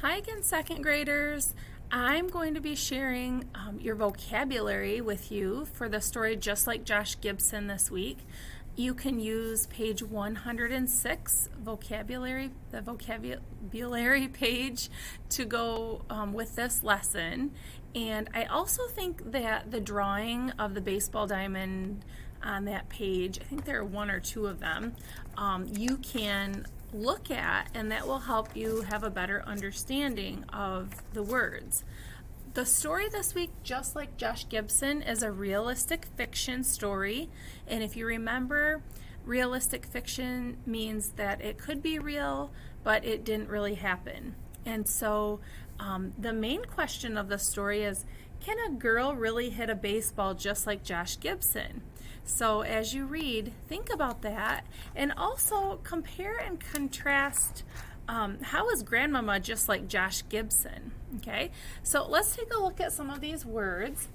Hi again, second graders. I'm going to be sharing your vocabulary with you for the story Just Like Josh Gibson this week. You can use page 106, vocabulary, the vocabulary page to go with this lesson. And I also think that the drawing of the baseball diamond on that page, I think there are one or two of them, you can look at, and that will help you have a better understanding of the words. The story this week, Just Like Josh Gibson, is a realistic fiction story, and if you remember, realistic fiction means that it could be real, but it didn't really happen. And so the main question of the story is, can a girl really hit a baseball just like Josh Gibson? So as you read, think about that, and also compare and contrast how is Grandmama just like Josh Gibson, okay? So let's take a look at some of these words.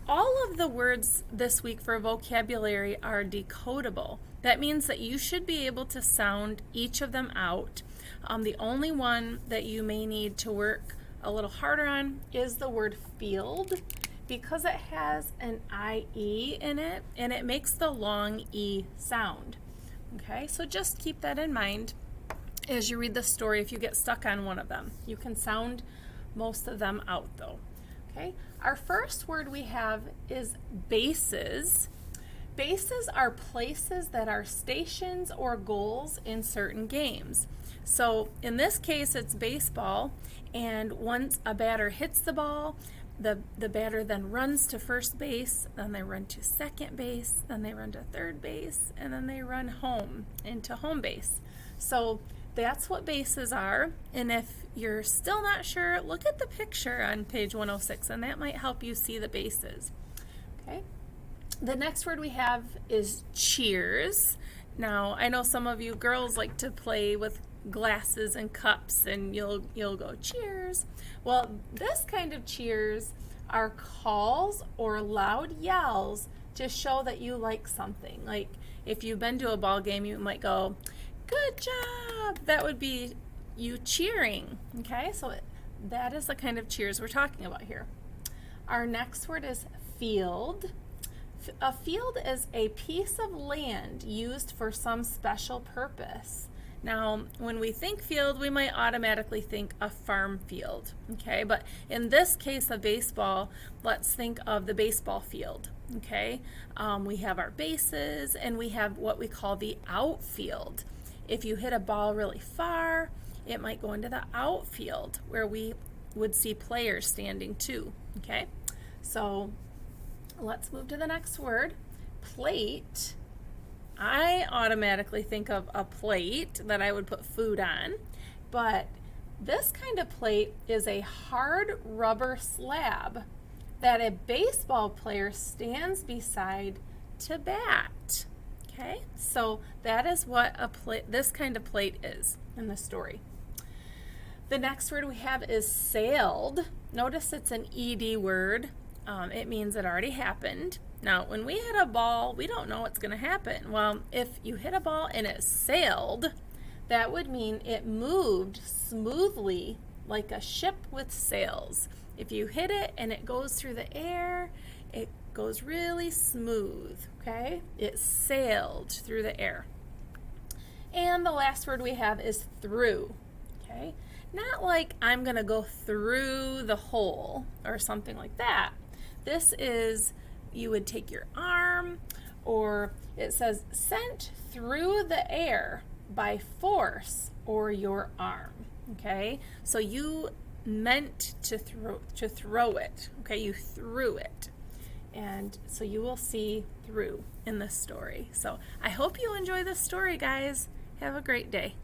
All of the words this week for vocabulary are decodable. That means that you should be able to sound each of them out. The only one that you may need to work a little harder on is the word field, because it has an IE in it and it makes the long E sound. Okay, so just keep that in mind as you read the story. If you get stuck on one of them, you can sound most of them out though. Okay, our first word we have is bases. Bases are places that are stations or goals in certain games. So in this case it's baseball, and once a batter hits the ball, the batter then runs to first base, then they run to second base, then they run to third base, and then they run home into home base. So that's what bases are, and if you're still not sure, look at the picture on page 106, and that might help you see the bases. Okay. The next word we have is cheers. Now, I know some of you girls like to play with glasses and cups, and you'll go cheers. Well, this kind of cheers are calls or loud yells to show that you like something. Like if you've been to a ball game, you might go, "Good job." That would be you cheering. Okay, so that is the kind of cheers we're talking about here. Our next word is field. A field is a piece of land used for some special purpose. Now, when we think field, we might automatically think a farm field, okay? But in this case of baseball, let's think of the baseball field, okay? We have our bases, and we have what we call the outfield. If you hit a ball really far, it might go into the outfield, where we would see players standing too, okay? So let's move to the next word, plate. I automatically think of a plate that I would put food on, but this kind of plate is a hard rubber slab that a baseball player stands beside to bat. Okay, so that is what this kind of plate is in the story. The next word we have is sailed. Notice it's an ED word. It means it already happened. Now, when we hit a ball, we don't know what's going to happen. Well, if you hit a ball and it sailed, that would mean it moved smoothly like a ship with sails. If you hit it and it goes through the air, it goes really smooth, okay? It sailed through the air. And the last word we have is through, okay? Not like I'm going to go through the hole or something like that. This is, you would take your arm, or it says sent through the air by force or your arm, okay? So you meant to throw it, okay? You threw it. And so you will see through in this story. So I hope you enjoy this story, guys. Have a great day.